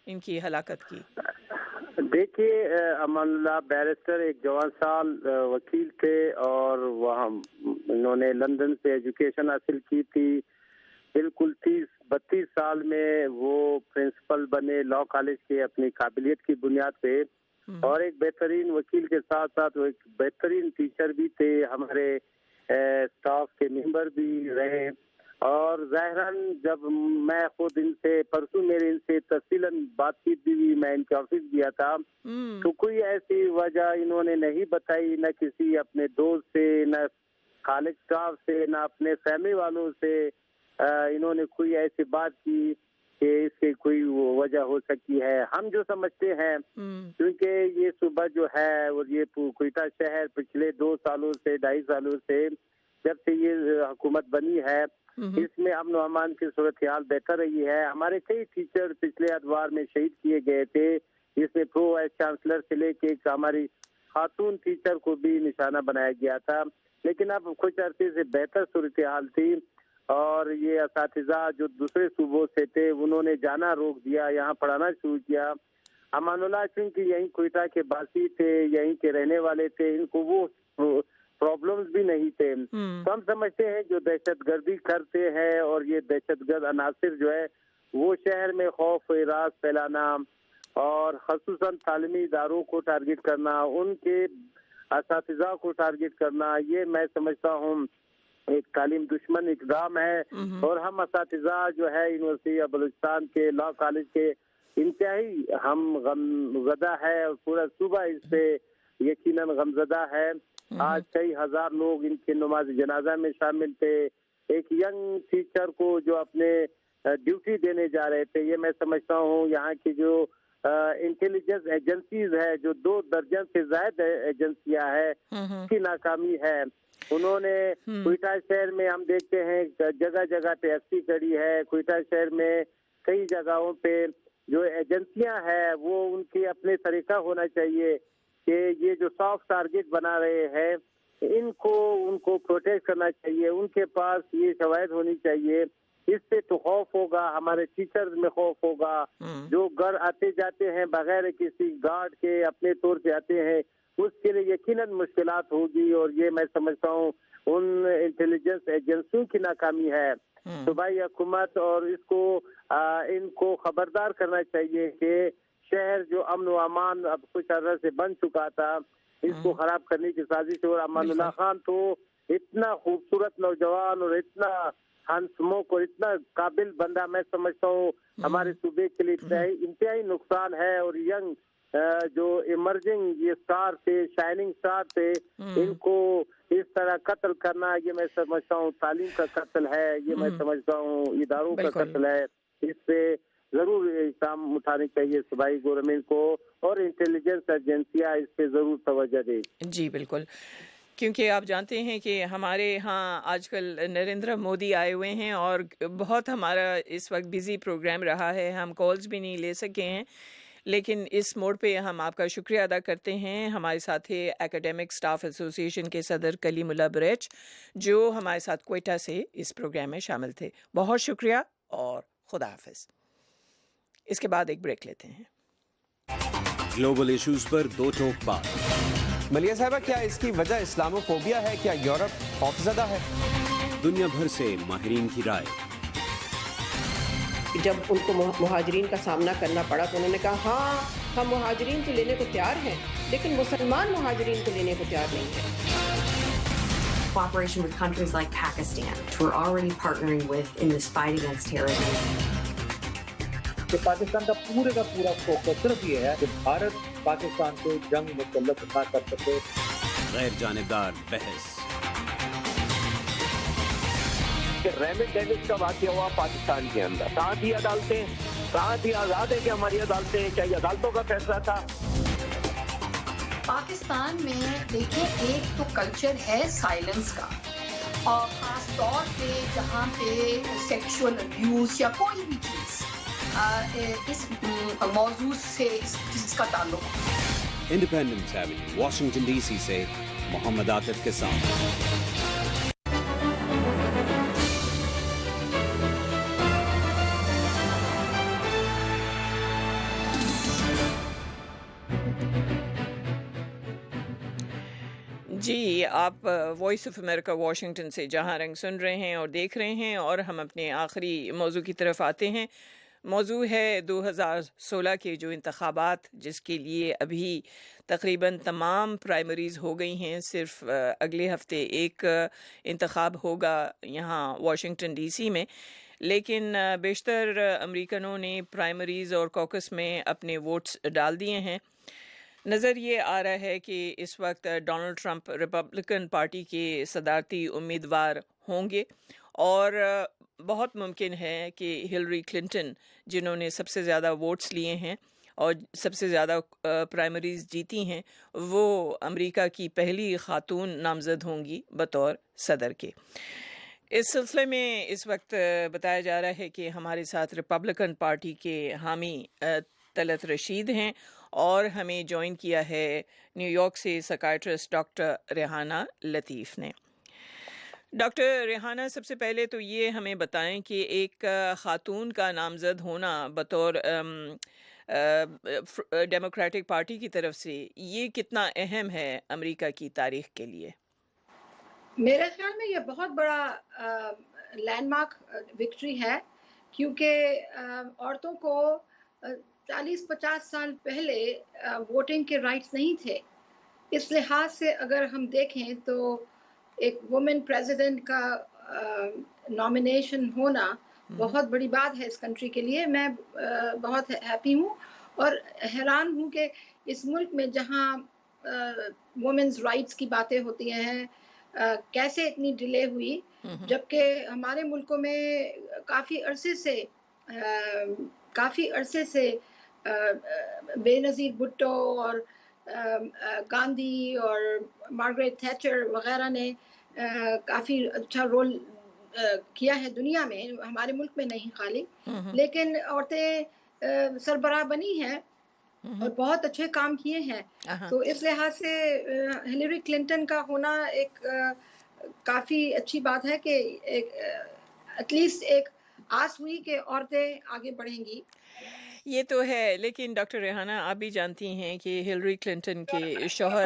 ان کی ہلاکت کی؟ دیکھیے، امان اللہ بیرسٹر ایک جوان سال وکیل تھے اور وہاں انہوں نے لندن سے ایجوکیشن حاصل کی تھی۔ بالکل 32 سال میں وہ پرنسپل بنے لا کالج کے اپنی قابلیت کی بنیاد پہ، اور ایک بہترین وکیل کے ساتھ ساتھ وہ ایک بہترین ٹیچر بھی تھے، ہمارے اسٹاف کے ممبر بھی رہے۔ اور ظاہراً جب میں خود ان سے پرسوں میرے ان سے تفصیلاً بات چیت بھی ہوئی، میں ان کے آفس گیا تھا، تو کوئی ایسی وجہ انہوں نے نہیں بتائی، نہ کسی اپنے دوست سے، نہ کالج اسٹاف سے، نہ اپنے فیملی والوں سے انہوں نے کوئی ایسی بات کی کہ اس کی کوئی وجہ ہو سکتی ہے۔ ہم جو سمجھتے ہیں، کیونکہ یہ صوبہ جو ہے اور یہ کوئٹہ شہر پچھلے 2 سالوں سے 2.5 سالوں سے جب سے یہ حکومت بنی ہے، اس میں امن و امان کی صورتحال بہتر رہی ہے۔ ہمارے کئی ٹیچر پچھلے ادوار میں شہید کیے گئے تھے، جس میں پرو وائس چانسلر سے لے کے ہماری خاتون ٹیچر کو بھی نشانہ بنایا گیا تھا، لیکن اب کچھ عرصے سے بہتر صورتحال تھی اور یہ اساتذہ جو دوسرے صوبوں سے تھے انہوں نے جانا روک دیا، یہاں پڑھانا شروع کیا۔ امان اللہ چونکہ یہیں کوئٹہ کے باسی تھے، یہیں کے رہنے والے تھے، ان کو وہ پرابلمز بھی نہیں تھے۔ تو ہم سمجھتے ہیں جو دہشت گردی کرتے ہیں اور یہ دہشت گرد عناصر جو ہے وہ شہر میں خوف و ہراس پھیلانا اور خصوصاً تعلیمی اداروں کو ٹارگٹ کرنا، ان کے اساتذہ کو ٹارگٹ کرنا، یہ میں سمجھتا ہوں ایک تعلیم دشمن اقدام ہے۔ اور ہم اساتذہ جو ہے یونیورسٹی آف بلوچستان کے لا کالج کے انتہائی ہم غمزدہ ہے، اور پورا صوبہ اس سے یقیناً غمزدہ ہے۔ آج کئی ہزار لوگ ان کے نماز جنازہ میں شامل تھے۔ ایک ینگ ٹیچر کو جو اپنے ڈیوٹی دینے جا رہے تھے، یہ میں سمجھتا ہوں یہاں کی جو انٹیلیجنس ایجنسیز ہے، جو 2 درجن سے زائد ایجنسیاں ہیں، اس کی ناکامی ہے۔ انہوں نے کوئٹہ شہر میں ہم دیکھتے ہیں جگہ جگہ پہ ایفسی کھڑی ہے، کوئٹہ شہر میں کئی جگہوں پہ جو ایجنسیاں ہیں وہ ان کی اپنے طریقہ ہونا چاہیے کہ یہ جو سافٹ ٹارگٹ بنا رہے ہیں ان کو پروٹیکٹ کرنا چاہیے، ان کے پاس یہ شواہد ہونی چاہیے۔ اس سے تو خوف ہوگا، ہمارے ٹیچرز میں خوف ہوگا، جو گھر آتے جاتے ہیں بغیر کسی گارڈ کے اپنے طور سے آتے ہیں، اس کے لیے یقیناً مشکلات ہوگی، اور یہ میں سمجھتا ہوں ان انٹیلیجنس ایجنسیوں کی ناکامی ہے۔ صوبائی حکومت اور ان کو خبردار کرنا چاہیے کہ شہر جو امن و امان اب خوش حرت سے بن چکا تھا، اس کو خراب کرنے کی سازش. اور امان اللہ خان تو اتنا خوبصورت نوجوان اور اتنا ہنسموک اور اتنا قابل بندہ میں سمجھتا ہوں ہمارے صوبے کے لیے انتہائی نقصان ہے. اور ینگ جو ایمرجنگ یہ سٹار تھے، شائننگ سٹار تھے، ان کو اس طرح قتل کرنا یہ میں سمجھتا ہوں تعلیم کا قتل ہے، یہ میں سمجھتا ہوں اداروں کا قتل ہے. اس پہ ضرور اقدام اٹھانے چاہیے صوبائی گورنمنٹ کو، اور انٹیلیجنس ایجنسیاں اس پہ ضرور توجہ دیں. جی بالکل، کیونکہ آپ جانتے ہیں کہ ہمارے ہاں آج کل نریندر مودی آئے ہوئے ہیں اور بہت ہمارا اس وقت بزی پروگرام رہا ہے، ہم کالز بھی نہیں لے سکے ہیں، لیکن اس موڑ پہ ہم آپ کا شکریہ ادا کرتے ہیں. ہمارے ساتھ ہے اکیڈمک اسٹاف ایسوسی ایشن کے صدر کلیم اللہ بریچ، جو ہمارے ساتھ کوئٹہ سے اس پروگرام میں شامل تھے. بہت شکریہ اور خدا حافظ. اس کے بعد ایک بریک لیتے ہیں. گلوبل ایشوز پر دو ٹوک بات. ملیہ صاحبہ، کیا اس کی وجہ اسلامو فوبیا ہے؟ کیا یورپ خوفزدہ ہے؟ دنیا بھر سے ماہرین کی رائے. جب ان کو مہاجرین کا سامنا کرنا پڑا تو انہوں نے کہا ہاں ہم مہاجرین تو لینے کو تیار ہیں، لیکن مسلمان مہاجرین کو لینے کو تیار نہیں ہیں. Cooperation with countries like Pakistan, which we're already partnering with in this fight against terrorism. کہ پاکستان کا پورا فوکس صرف یہ ہے کہ بھارت پاکستان کو جنگ مسلط نہ کر سکے. غیر جانبدار بحث. کہ ریمٹ ڈیوس کا واقعہ ہوا پاکستان کے اندر، کہاں تھی عدالتیں، کہاں تھی آزاد ہے کہ ہماری عدالتیں، کیا یہ عدالتوں کا فیصلہ تھا؟ پاکستان میں دیکھیں ایک تو کلچر ہے سائلنس کا، اور خاص طور پہ جہاں پہ سیکشول ابیوز یا کوئی بھی چیز اس موضوع سے جس کا تعلق ہے. Independence Avenue, Washington D C سے محمد عاطف کے ساتھ. جی، آپ وائس آف امریکہ واشنگٹن سے جہاں رنگ سن رہے ہیں اور دیکھ رہے ہیں، اور ہم اپنے آخری موضوع کی طرف آتے ہیں. موضوع ہے 2016 کے جو انتخابات، جس کے لیے ابھی تقریباً تمام پرائمریز ہو گئی ہیں. صرف اگلے ہفتے ایک انتخاب ہوگا یہاں واشنگٹن ڈی سی میں، لیکن بیشتر امریکنوں نے پرائمریز اور کوکس میں اپنے ووٹس ڈال دیے ہیں. نظر یہ آ رہا ہے کہ اس وقت ڈونلڈ ٹرمپ ریپبلکن پارٹی کے صدارتی امیدوار ہوں گے، اور بہت ممکن ہے کہ ہلری کلنٹن، جنہوں نے سب سے زیادہ ووٹس لیے ہیں اور سب سے زیادہ پرائمریز جیتی ہیں، وہ امریکہ کی پہلی خاتون نامزد ہوں گی بطور صدر کے. اس سلسلے میں اس وقت بتایا جا رہا ہے کہ ہمارے ساتھ ریپبلکن پارٹی کے حامی طلعت رشید ہیں، اور ہمیں جوائن کیا ہے نیو یارک سے سائیکیٹرسٹ ڈاکٹر ریحانہ لطیف نے. ڈاکٹر ریحانہ، سب سے پہلے تو یہ ہمیں بتائیں کہ ایک خاتون کا نامزد ہونا بطور ڈیموکریٹک پارٹی کی طرف سے، یہ کتنا اہم ہے امریکہ کی تاریخ کے لیے؟ میرے خیال میں یہ بہت بڑا لینڈ مارک وکٹری ہے، کیونکہ عورتوں کو 40-50 سال پہلے ووٹنگ کے رائٹس نہیں تھے. اس لحاظ سے اگر ہم دیکھیں تو ایک وومن پریزیڈنٹ کا نامینیشن ہونا بہت بڑی بات ہے اس کنٹری کے لیے. میں بہت ہیپی ہوں اور حیران ہوں کہ اس ملک میں جہاں وومنز رائٹس کی باتیں ہوتی ہیں کیسے اتنی ڈیلے ہوئی، جبکہ ہمارے ملکوں میں کافی عرصے سے بے نظیر بھٹو اور گاندھی اور مارگریٹ تھیچر وغیرہ نے کافی اچھا رول کیا ہے دنیا میں، ہمارے ملک میں نہیں خالی، لیکن عورتیں سربراہ بنی ہیں اور بہت اچھے کام کیے ہیں. تو اس لحاظ سے ہلیری کلنٹن کا ہونا ایک کافی اچھی بات ہے کہ ایٹ لیسٹ ایک آس ہوئی کہ عورتیں آگے بڑھیں گی. یہ تو ہے، لیکن ڈاکٹر ریحانہ آپ بھی جانتی ہیں کہ ہلری کلنٹن کے شوہر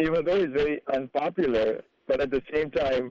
even though he's very unpopular, but at the same time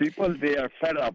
people they are fed up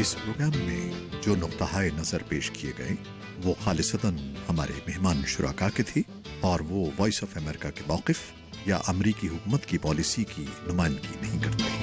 اس پروگرام میں جو نقطہ نظر پیش کیے گئے وہ خالصتاً ہمارے مہمان شرکاء کے تھی اور وہ وائس آف امریکہ کے موقف یا امریکی حکومت کی پالیسی کی نمائندگی نہیں کرتے۔